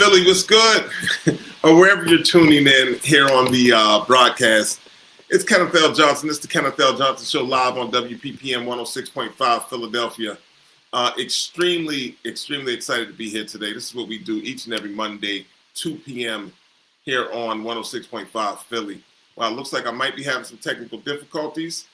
Philly, what's good? Or wherever you're tuning in here on the broadcast. It's Kenneth L. Johnson. This is the Kenneth L. Johnson Show live on WPPM 106.5 Philadelphia. Extremely excited to be here today. This is what we do each and every Monday, 2 p.m. here on 106.5 Philly. Well, it looks like I might be having some technical difficulties.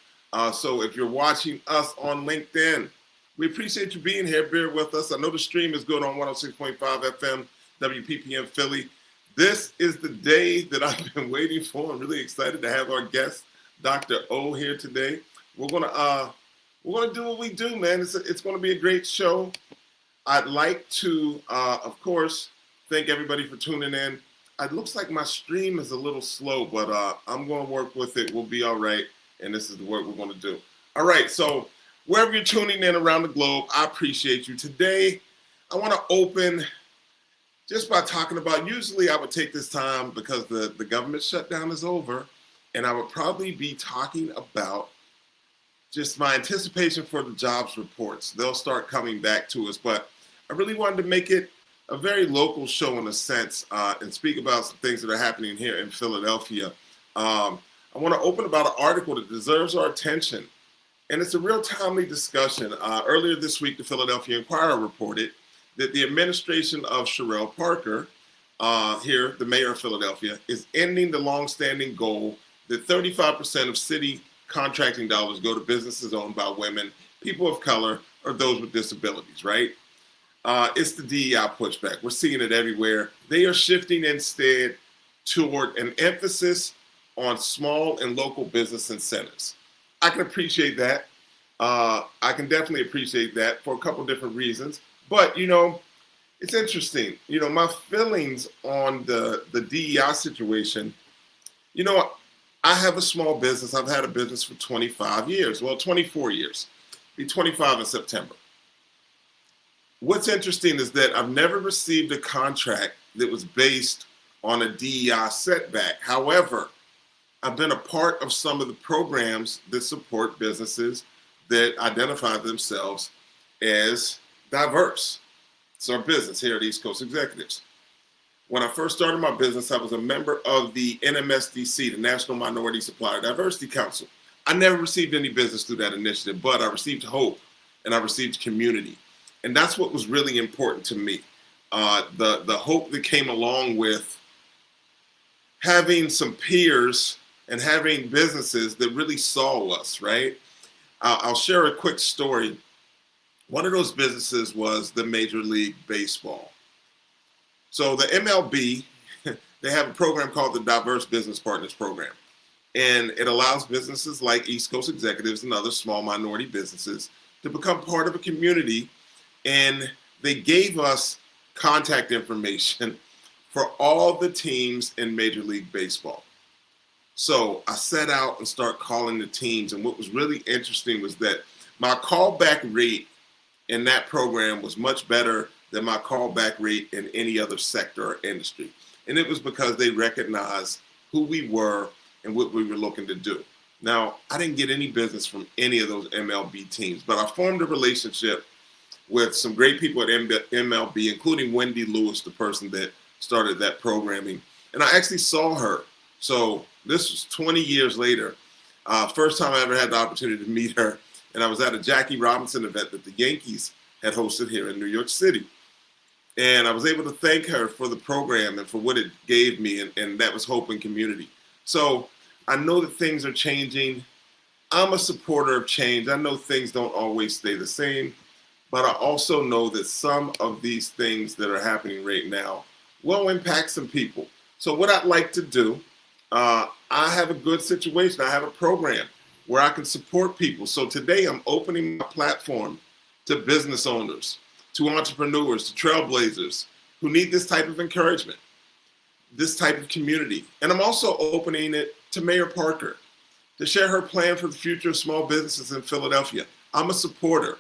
So if you're watching us on LinkedIn, we appreciate you being here. Bear with us. I know the stream is good on 106.5 FM, WPPM Philly. This is the day that I've been waiting for. I'm really excited to have our guest, Dr. O, here today. We're gonna do what we do, man. It's gonna be a great show. I'd like to, of course, thank everybody for tuning in. It looks like my stream is a little slow, but I'm gonna work with it. We'll be all right, and this is the work we're gonna do. All right, so wherever you're tuning in around the globe, I appreciate you. Today, I want to open just by talking about, usually I would take this time because the government shutdown is over, and I would probably be talking about just my anticipation for the jobs reports. They'll start coming back to us, but I really wanted to make it a very local show in a sense and speak about some things that are happening here in Philadelphia. I want to open about an article that deserves our attention, and it's a real timely discussion. Earlier this week, the Philadelphia Inquirer reported that the administration of Sherelle Parker, here, the mayor of Philadelphia, is ending the longstanding goal that 35% of city contracting dollars go to businesses owned by women, people of color, or those with disabilities, right? It's the DEI pushback. We're seeing it everywhere. They are shifting instead toward an emphasis on small and local business incentives. I can appreciate that. I can definitely appreciate that for a couple different reasons. But, it's interesting. My feelings on the DEI situation, I have a small business. I've had a business for 25 years. Well, 24 years. Be 25 in September. What's interesting is that I've never received a contract that was based on a DEI setback. However, I've been a part of some of the programs that support businesses that identify themselves as diverse. It's our business here at East Coast Executives. When I first started my business, I was a member of the NMSDC, the National Minority Supplier Diversity Council. I never received any business through that initiative, but I received hope and I received community. And that's what was really important to me. The hope that came along with having some peers and having businesses that really saw us, right? I'll share a quick story. One of those businesses was the Major League Baseball. So the MLB, they have a program called the Diverse Business Partners Program. And it allows businesses like East Coast Executives and other small minority businesses to become part of a community. And they gave us contact information for all the teams in Major League Baseball. So I set out and start calling the teams. And what was really interesting was that my callback rate in that program was much better than my callback rate in any other sector or industry. And it was because they recognized who we were and what we were looking to do. Now, I didn't get any business from any of those MLB teams, but I formed a relationship with some great people at MLB, including Wendy Lewis, the person that started that programming. And I actually saw her. So this was 20 years later. First time I ever had the opportunity to meet her. And I was at a Jackie Robinson event that the Yankees had hosted here in New York City. And I was able to thank her for the program and for what it gave me, and that was hope and community. So I know that things are changing. I'm a supporter of change. I know things don't always stay the same, but I also know that some of these things that are happening right now will impact some people. So what I'd like to do, I have a good situation. I have a program where I can support people. So today I'm opening my platform to business owners, to entrepreneurs, to trailblazers who need this type of encouragement, this type of community. And I'm also opening it to Mayor Parker to share her plan for the future of small businesses in Philadelphia. I'm a supporter.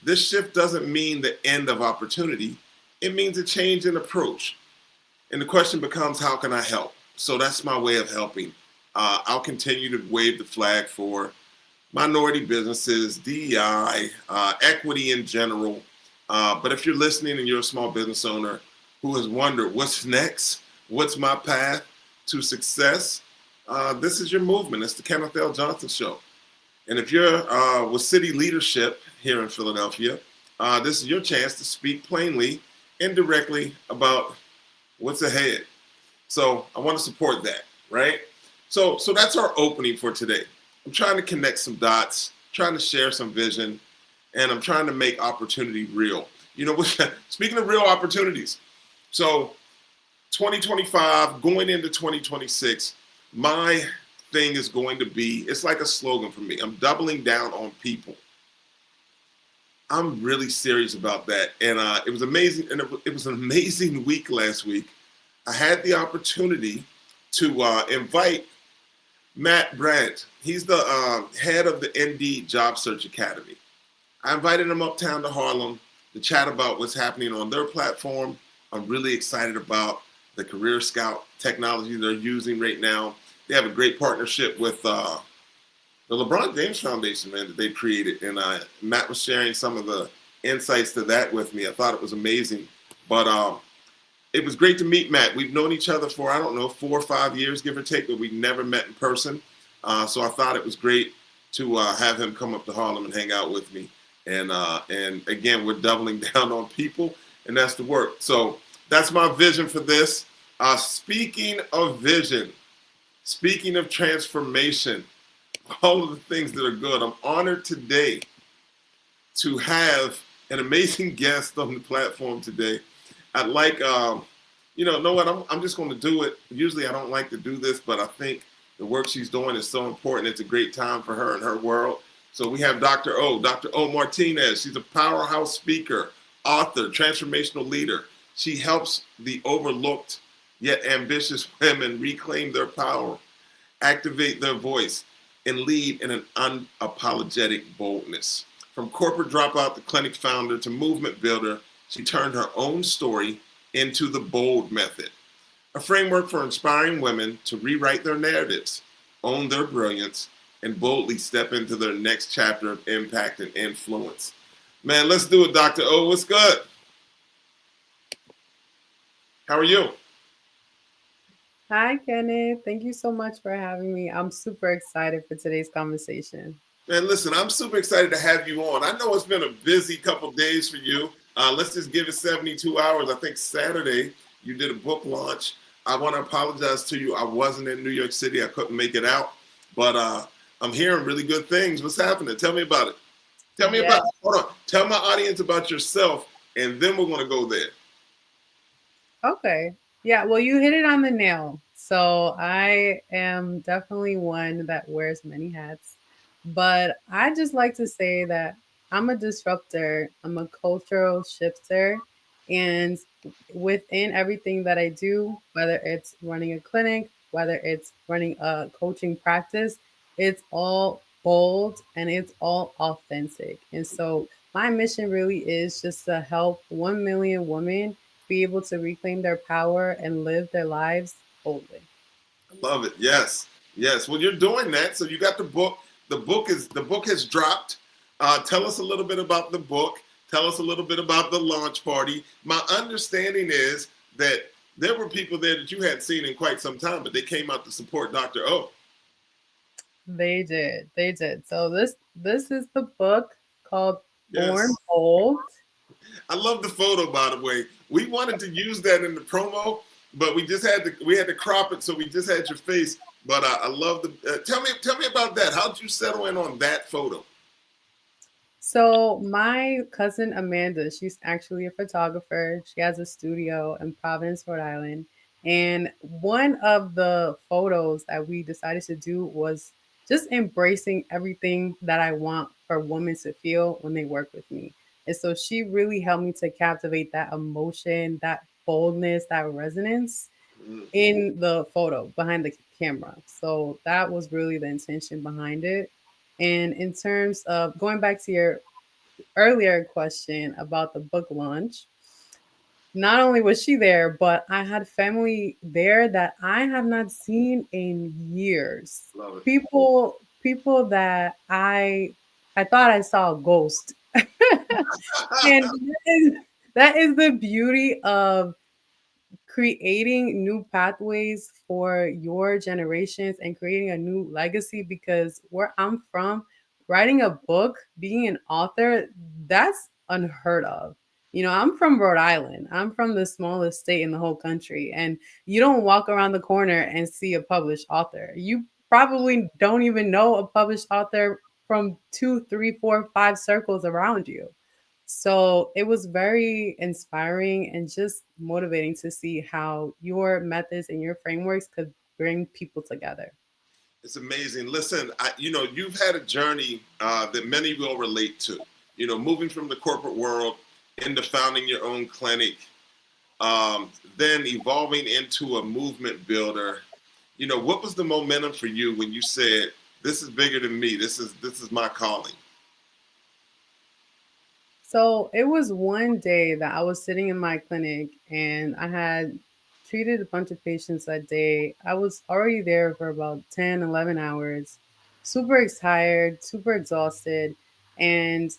This shift doesn't mean the end of opportunity. It means a change in approach. And the question becomes, how can I help? So that's my way of helping. I'll continue to wave the flag for minority businesses, DEI, equity in general. But if you're listening and you're a small business owner, who has wondered what's next, what's my path to success, this is your movement. It's the Kenneth L. Johnson Show. And if you're with city leadership here in Philadelphia, this is your chance to speak plainly, indirectly about what's ahead. So I want to support that, right? So that's our opening for today. I'm trying to connect some dots, trying to share some vision, and I'm trying to make opportunity real. Speaking of real opportunities, so 2025 going into 2026, my thing is going to be, it's like a slogan for me. I'm doubling down on people. I'm really serious about that. And it was amazing. And it was an amazing week last week. I had the opportunity to invite Matt Brandt. He's the head of the Indeed Job Search Academy. I invited him uptown to Harlem to chat about what's happening on their platform. I'm really excited about the Career Scout technology they're using right now. They have a great partnership with the LeBron James Foundation, man, that they created. And Matt was sharing some of the insights to that with me. I thought it was amazing. But it was great to meet Matt. We've known each other for, 4 or 5 years, give or take, but we never met in person. So I thought it was great to have him come up to Harlem and hang out with me. And again, we're doubling down on people, and that's the work. So that's my vision for this. Speaking of vision, speaking of transformation, all of the things that are good, I'm honored today to have an amazing guest on the platform today. I'd like, know what, I'm just going to do it. Usually I don't like to do this, but I think the work she's doing is so important. It's a great time for her and her world. So we have Dr. O Martinez. She's a powerhouse speaker, author, transformational leader. She helps the overlooked yet ambitious women reclaim their power, activate their voice, and lead in an unapologetic boldness. From corporate dropout to clinic founder to movement builder, she turned her own story into the B.O.L.D method, a framework for inspiring women to rewrite their narratives, own their brilliance, and boldly step into their next chapter of impact and influence. Man, let's do it, Dr. O. What's good? How are you? Hi, Kenneth. Thank you so much for having me. I'm super excited for today's conversation. Man, listen, I'm super excited to have you on. I know it's been a busy couple days for you. Let's just give it 72 hours. I think Saturday you did a book launch. I want to apologize to you. I wasn't in New York City. I couldn't make it out. But I'm hearing really good things. What's happening? Tell me about it. Yeah. Hold on. Tell my audience about yourself, and then we're going to go there. Okay. Yeah. Well, you hit it on the nail. So I am definitely one that wears many hats. But I just like to say that I'm a disruptor, I'm a cultural shifter. And within everything that I do, whether it's running a clinic, whether it's running a coaching practice, it's all bold and it's all authentic. And so my mission really is just to help 1 million women be able to reclaim their power and live their lives boldly. I love it. Yes, yes. Well, you're doing that. So you got the book. The book has dropped. Tell us a little bit about the book. Tell us a little bit about the launch party. My understanding is that there were people there that you hadn't seen in quite some time, but they came out to support Dr. O. They did. They did. So this is the book called Yes. Born Bold. I love the photo, by the way. We wanted to use that in the promo, but we had to crop it, so we just had your face. But I love the. Tell me about that. How did you settle in on that photo? So my cousin Amanda, she's actually a photographer. She has a studio in Providence, Rhode Island. And one of the photos that we decided to do was just embracing everything that I want for women to feel when they work with me. And so she really helped me to captivate that emotion, that boldness, that resonance Mm, in the photo behind the camera. So that was really the intention behind it. And in terms of going back to your earlier question about the book launch, not only was she there, but I had family there that I have not seen in years. love it. People that I thought I saw a ghost. And that is the beauty of creating new pathways for your generations and creating a new legacy, because where I'm from, writing a book, being an author, that's unheard of. I'm from Rhode Island. I'm from the smallest state in the whole country. And you don't walk around the corner and see a published author. You probably don't even know a published author from two, three, four, five circles around you. So it was very inspiring and just motivating to see how your methods and your frameworks could bring people together. It's amazing. Listen, you've had a journey that many will relate to. Moving from the corporate world into founding your own clinic, then evolving into a movement builder. What was the momentum for you when you said, "This is bigger than me. This is my calling"? So it was one day that I was sitting in my clinic and I had treated a bunch of patients that day. I was already there for about 10, 11 hours, super tired, super exhausted. And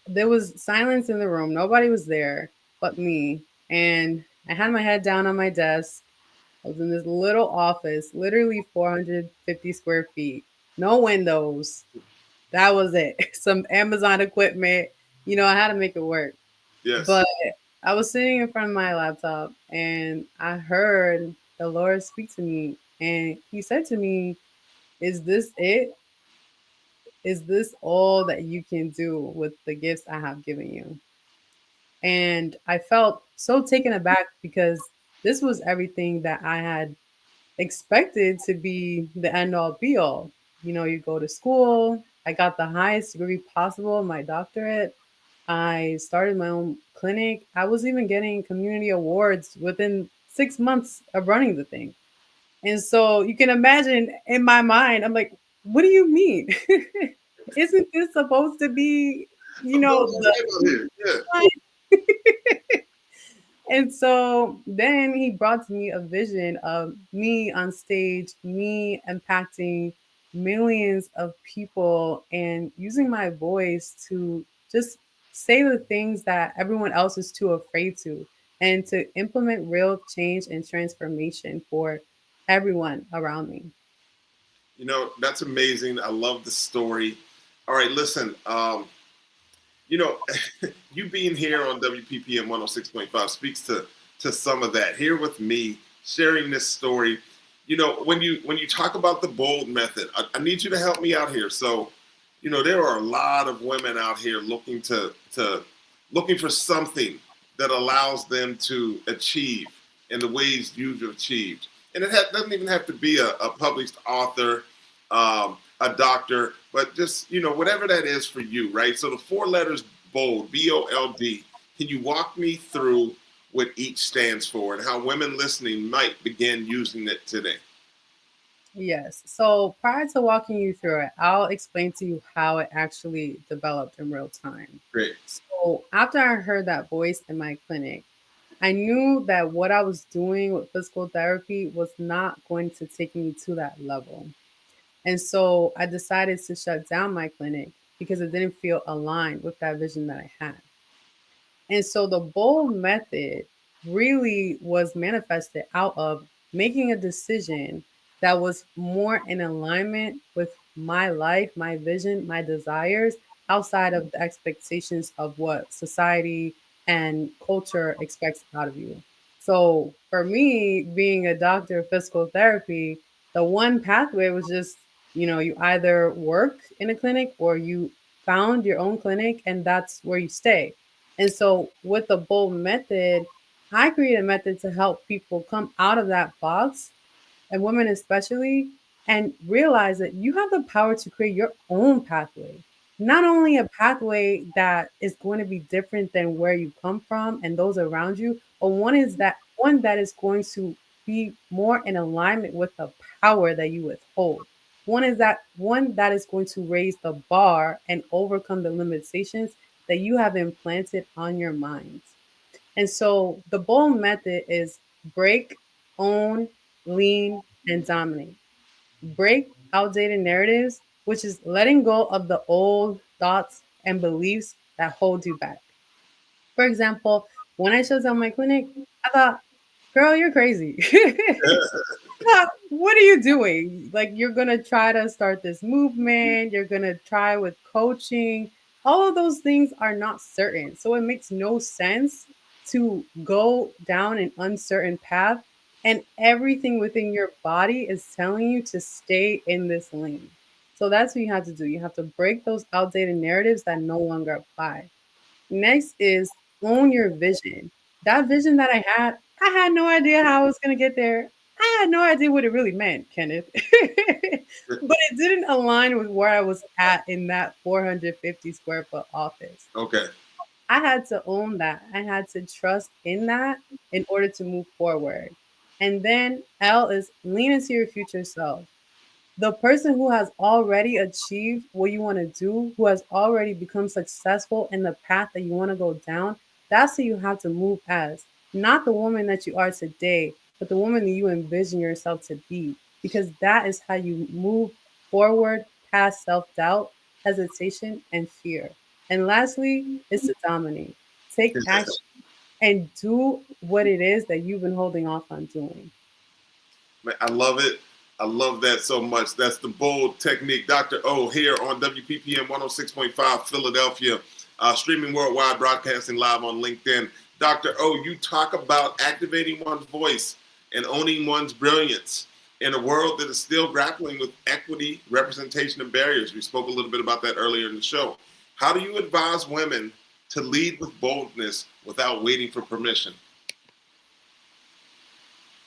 there was silence in the room. Nobody was there but me. And I had my head down on my desk. I was in this little office, literally 450 square feet, no windows. That was it. Some Amazon equipment. I had to make it work. Yes. But I was sitting in front of my laptop and I heard the Lord speak to me. And he said to me, "Is this it? Is this all that you can do with the gifts I have given you?" And I felt so taken aback because this was everything that I had expected to be the end all be all. You go to school, I got the highest degree possible, my doctorate. I started my own clinic. I was even getting community awards within 6 months of running the thing. And so you can imagine in my mind, I'm like, what do you mean? Isn't this supposed to be, I'm doing the okay out here. Yeah. And so then he brought to me a vision of me on stage, me impacting millions of people and using my voice to just say the things that everyone else is too afraid to, and to implement real change and transformation for everyone around me. That's amazing. I love the story. All right, listen. You know, you being here on WPPM 106.5 speaks to some of that. Here with me, sharing this story. When you talk about the bold method, I need you to help me out here. So, there are a lot of women out here looking for something that allows them to achieve in the ways you've achieved. And it doesn't even have to be a published author, a doctor, but just whatever that is for you, right? So the four letters bold, B.O.L.D. Can you walk me through what each stands for and how women listening might begin using it today? Yes. So prior to walking you through it, I'll explain to you how it actually developed in real time. Great. So after I heard that voice in my clinic, I knew that what I was doing with physical therapy was not going to take me to that level. And so I decided to shut down my clinic because it didn't feel aligned with that vision that I had. And so the bold method really was manifested out of making a decision that was more in alignment with my life, my vision, my desires, outside of the expectations of what society and culture expects out of you. So for me, being a doctor of physical therapy, the one pathway was just, you either work in a clinic or you found your own clinic and that's where you stay. And so with the bold method, I create a method to help people come out of that box, and women especially, and realize that you have the power to create your own pathway. Not only a pathway that is going to be different than where you come from and those around you, but one that is going to be more in alignment with the power that you withhold. One that is going to raise the bar and overcome the limitations that you have implanted on your minds. And so the bold method is break, own, lean, and dominate. Break outdated narratives, which is letting go of the old thoughts and beliefs that hold you back. For example, when I shut down my clinic, I thought Girl, you're crazy. What are you doing? Like, you're going to try to start this movement, you're going to try with coaching. All of those things are not certain. So it makes no sense to go down an uncertain path. And everything within your body is telling you to stay in this lane. So that's what you have to do. You have to break those outdated narratives that no longer apply. Next is own your vision. That vision that I had no idea how I was going to get there. I had no idea what it really meant, Kenneth. But it didn't align with where I was at in that 450 square foot office. Okay. I had to own that. I had to trust in that in order to move forward. And then L is lean into your future self. The person who has already achieved what you want to do, who has already become successful in the path that you want to go down, that's who you have to move as. Not the woman that you are today, but the woman that you envision yourself to be. Because that is how you move forward past self doubt, hesitation, and fear. And lastly, is to dominate. Take action and do what it is that you've been holding off on doing. Man, I love it. I love that so much. That's the bold technique. Dr. O here on WPPM 106.5 Philadelphia, streaming worldwide, broadcasting live on LinkedIn. Dr. O, you talk about activating one's voice and owning one's brilliance in a world that is still grappling with equity, representation, and barriers. We spoke a little bit about that earlier in the show. How do you advise women to lead with boldness without waiting for permission?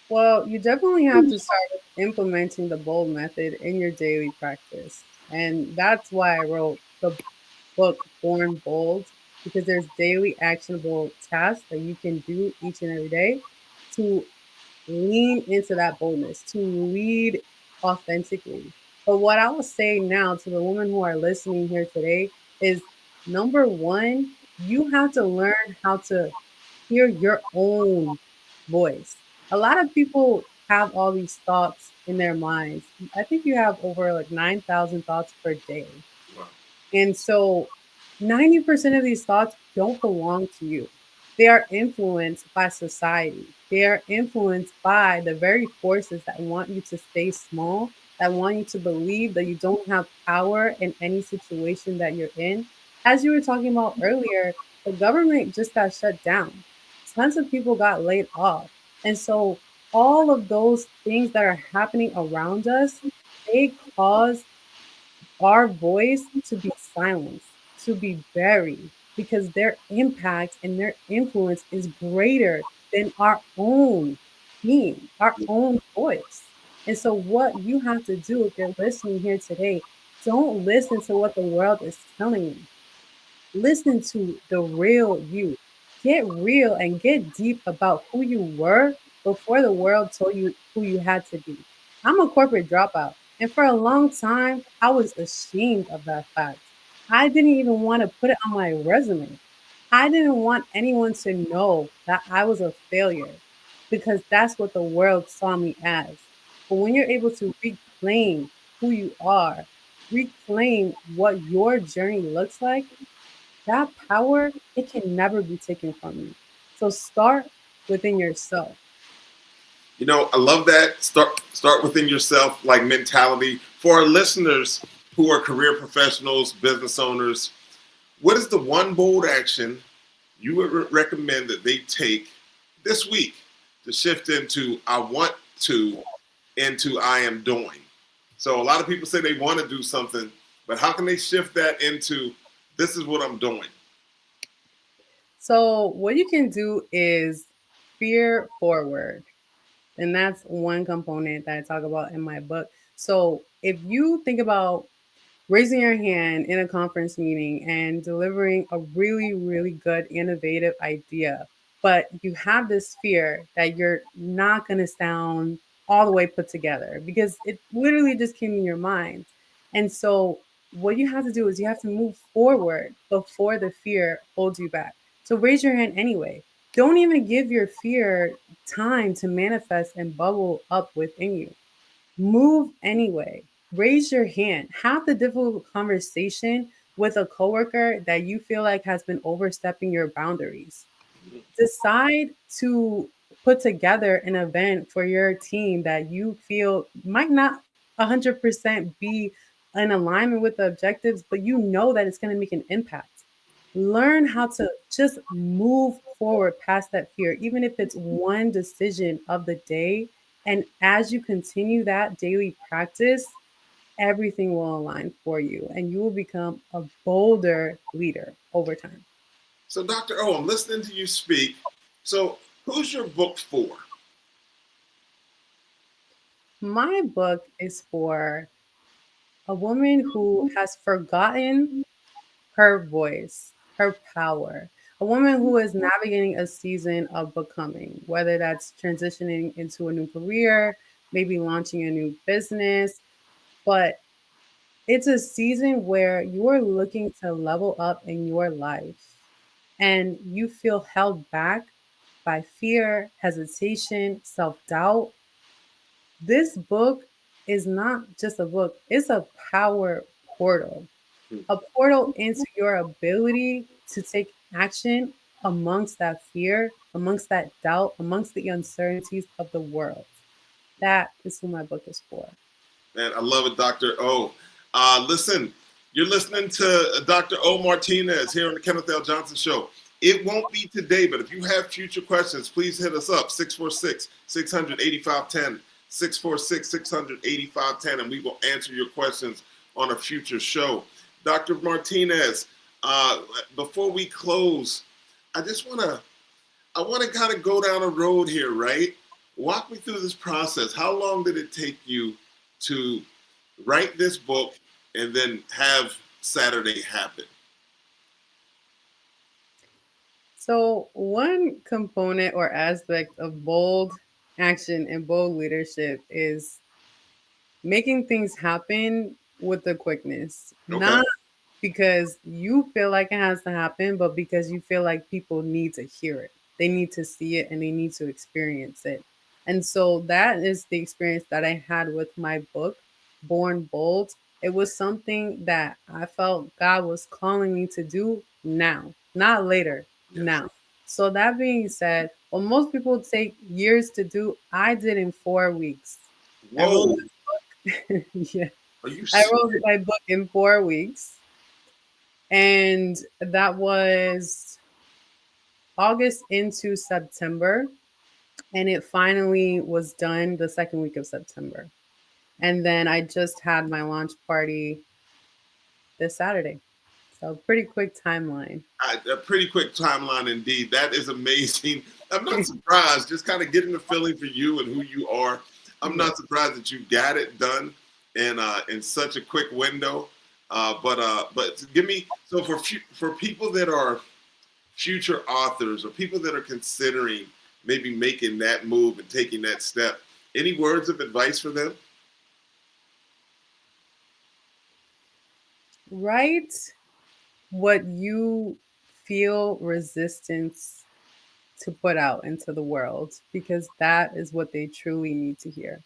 Well, you definitely have to start with implementing the bold method in your daily practice. And that's why I wrote the book Born Bold, because there's daily actionable tasks that you can do each and every day to lean into that boldness, to lead authentically. But what I will say now to the women who are listening here today is number one, you have to learn how to hear your own voice. A lot of people have all these thoughts in their minds. I think you have over like 9,000 thoughts per day. Wow. And so 90% of these thoughts don't belong to you. They are influenced by society. They are influenced by the very forces that want you to stay small, that want you to believe that you don't have power in any situation that you're in. As you were talking about earlier, the government just got shut down. Tons of people got laid off. And so all of those things that are happening around us, they cause our voice to be silenced, to be buried, because their impact and their influence is greater than our own being, our own voice. And so, what you have to do if you're listening here today, don't listen to what the world is telling you. Listen to the real you. Get real and get deep about who you were before the world told you who you had to be. I'm a corporate dropout. And for a long time, I was ashamed of that fact. I didn't even want to put it on my resume. I didn't want anyone to know that I was a failure because that's what the world saw me as. But when you're able to reclaim who you are, reclaim what your journey looks like, that power, it can never be taken from you. So start within yourself. You know, I love that. Start within yourself, like mentality. For our listeners who are career professionals, business owners, what is the one bold action you would recommend that they take this week to shift into I want to into I am doing? So a lot of people say they want to do something, but how can they shift that into this is what I'm doing? So what you can do is fear forward. And that's one component that I talk about in my book. So if you think about raising your hand in a conference meeting and delivering a really, really good, innovative idea, but you have this fear that you're not going to sound all the way put together because it literally just came in your mind. And so, what you have to do is you have to move forward before the fear holds you back. So, raise your hand anyway. Don't even give your fear time to manifest and bubble up within you. Move anyway. Raise your hand. Have the difficult conversation with a coworker that you feel like has been overstepping your boundaries. Decide to put together an event for your team that you feel might not 100% be in alignment with the objectives, but you know that it's going to make an impact. Learn how to just move forward past that fear, even if it's one decision of the day. And as you continue that daily practice, everything will align for you and you will become a bolder leader over time. So, Dr. O, I'm listening to you speak. So, who's your book for? My book is for a woman who has forgotten her voice, her power, a woman who is navigating a season of becoming, whether that's transitioning into a new career, maybe launching a new business, but it's a season where you're looking to level up in your life and you feel held back by fear, hesitation, self doubt. This book is not just a book, it's a power portal, a portal into your ability to take action amongst that fear, amongst that doubt, amongst the uncertainties of the world. That is who my book is for. Man, I love it, Dr. O. Listen, you're listening to Dr. O Martinez here on the Kenneth L. Johnson Show. It won't be today, but if you have future questions, please hit us up, 646-600-8510, 646-600-8510, and we will answer your questions on a future show. Dr. Martinez, before we close, I just I want to kind of go down a road here, right? Walk me through this process. How long did it take you to write this book and then have Saturday happen? So, one component or aspect of bold action and bold leadership is making things happen with the quickness, Okay. not because you feel like it has to happen, but because you feel like people need to hear it. They need to see it and they need to experience it. And so that is the experience that I had with my book, Born Bold. It was something that I felt God was calling me to do now, not later, Yes. now. So that being said, what most people take years to do, I did in 4 weeks. I wrote Whoa. yeah, Are you I wrote serious? my book in 4 weeks. And that was August into September. And it finally was done the second week of September. And then I just had my launch party this Saturday. So pretty quick timeline. A pretty quick timeline indeed. That is amazing. I'm not surprised, just kind of getting the feeling for you and who you are. I'm Yeah. not surprised that you got it done in such a quick window. But give me so for people that are future authors or people that are considering maybe making that move and taking that step, any words of advice for them? Write what you feel resistance to put out into the world because that is what they truly need to hear.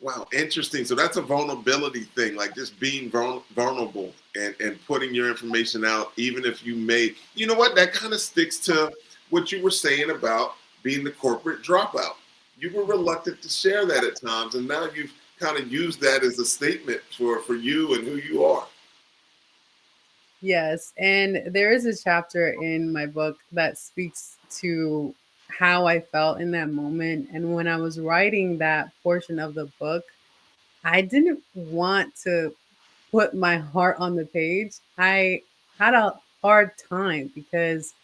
Wow, interesting. So that's a vulnerability thing, like just being vulnerable and putting your information out, even if you may, you know what, that kind of sticks to what you were saying about being the corporate dropout. You were reluctant to share that at times, and now you've kind of used that as a statement for you and who you are. Yes, and there is a chapter in my book that speaks to how I felt in that moment. And when I was writing that portion of the book, I didn't want to put my heart on the page. I had a hard time because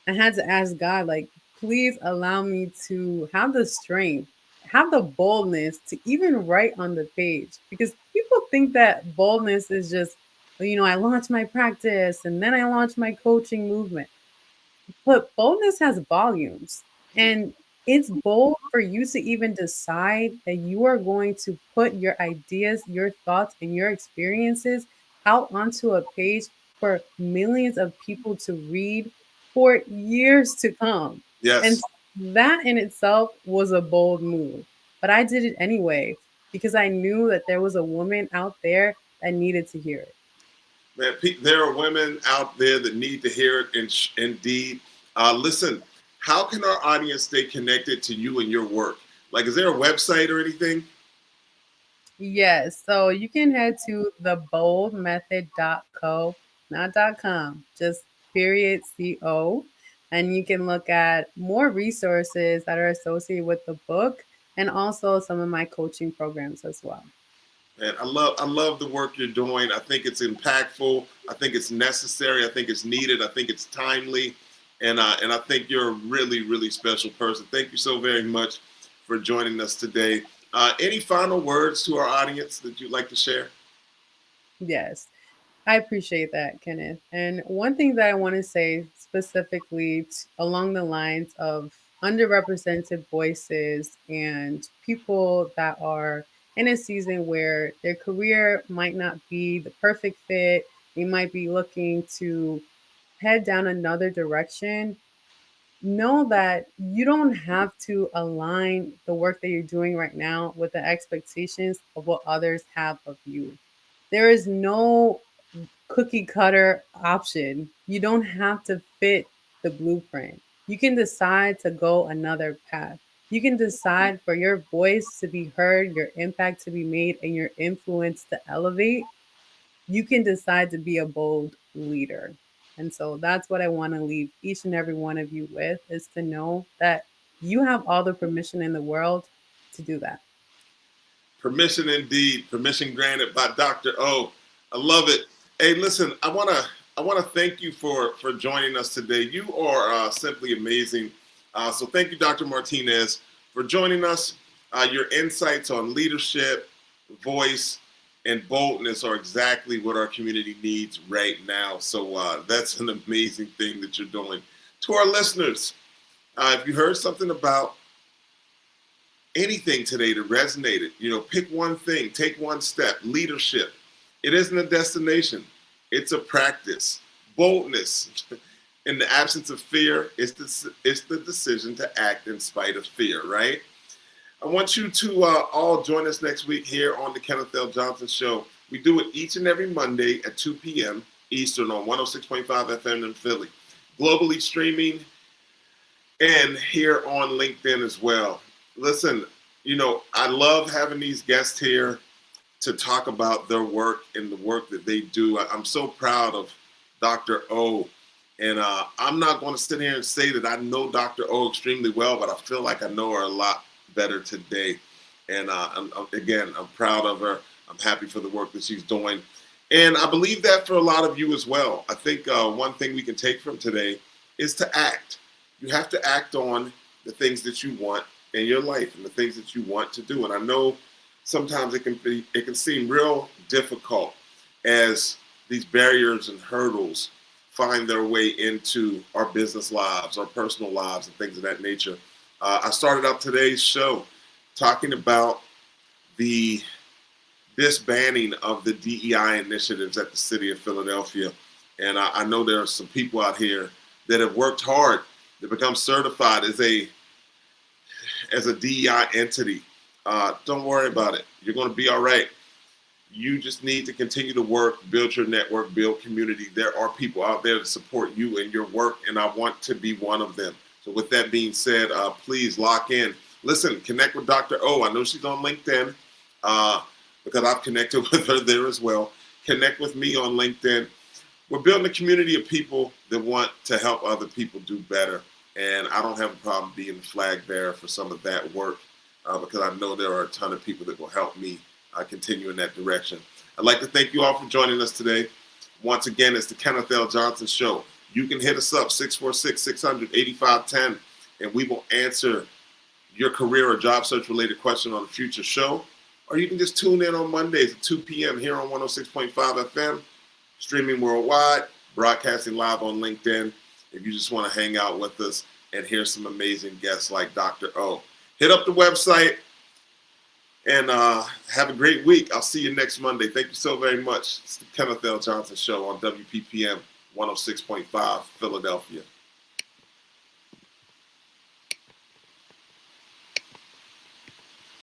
I had to ask God, like, please allow me to have the strength, have the boldness to even write on the page. Because people think that boldness is just, well, I launched my practice and then I launched my coaching movement. But boldness has volumes, and it's bold for you to even decide that you are going to put your ideas, your thoughts, and your experiences out onto a page for millions of people to read for years to come. And Yes. that in itself was a bold move. But I did it anyway because I knew that there was a woman out there that needed to hear it. Man, there are women out there that need to hear it. Indeed, listen. how can our audience stay connected to you and your work? Like, is there a website or anything? Yes, so you can head to theboldmethod.co, not .com, just period .co, and you can look at more resources that are associated with the book and also some of my coaching programs as well. And I love the work you're doing. I think it's impactful. I think it's necessary. I think it's needed. I think it's timely, and I think you're a really really special person. Thank you so very much for joining us today. Any final words to our audience that you'd like to share? Yes. I appreciate that, Kenneth. And one thing that I want to say specifically along the lines of underrepresented voices and people that are in a season where their career might not be the perfect fit, they might be looking to head down another direction. Know that you don't have to align the work that you're doing right now with the expectations of what others have of you. There is no cookie cutter option. You don't have to fit the blueprint. You can decide to go another path. You can decide for your voice to be heard, your impact to be made, and your influence to elevate. You can decide to be a bold leader. And so that's what I want to leave each and every one of you with, is to know that you have all the permission in the world to do that. Permission indeed. Permission granted by Dr. O. I love it. Hey, listen, I wanna thank you for joining us today. You are simply amazing. So thank you, Dr. Martinez, for joining us. Your insights on leadership, voice, and boldness are exactly what our community needs right now. So that's an amazing thing that you're doing. To our listeners, if you heard something about anything today that resonated, pick one thing, take one step. Leadership. It isn't a destination, it's a practice. Boldness. In the absence of fear, it's the decision to act in spite of fear, right? I want you to all join us next week here on the Kenneth L. Johnson Show. We do it each and every Monday at 2 p.m. Eastern on 106.5 FM in Philly. Globally streaming and here on LinkedIn as well. Listen, I love having these guests here to talk about their work and the work that they do. I'm so proud of Dr. O. And I'm not going to sit here and say that I know Dr. O extremely well, but I feel like I know her a lot better today. And I'm proud of her. I'm happy for the work that she's doing. And I believe that for a lot of you as well. I think one thing we can take from today is to act. You have to act on the things that you want in your life and the things that you want to do. And I know sometimes it can seem real difficult as these barriers and hurdles find their way into our business lives, our personal lives, and things of that nature. I started out today's show talking about the disbanding of the DEI initiatives at the city of Philadelphia. And I know there are some people out here that have worked hard to become certified as a DEI entity. Don't worry about it. You're going to be all right. You just need to continue to work, build your network, build community. There are people out there to support you in your work, and I want to be one of them. So with that being said, please lock in. Listen, connect with Dr. O. I know she's on LinkedIn because I've connected with her there as well. Connect with me on LinkedIn. We're building a community of people that want to help other people do better. And I don't have a problem being the flag bearer for some of that work because I know there are a ton of people that will help me continue in that direction. I'd like to thank you all for joining us today. Once again, it's the Kenneth L. Johnson Show. You can hit us up, 646-600-8510, and we will answer your career or job search related question on a future show. Or you can just tune in on Mondays at 2 p.m. here on 106.5 FM, streaming worldwide, broadcasting live on LinkedIn. If you just want to hang out with us and hear some amazing guests like Dr. O. Hit up the website and have a great week. I'll see you next Monday. Thank you so very much. It's the Kenneth L. Johnson Show on WPPM 106.5 Philadelphia.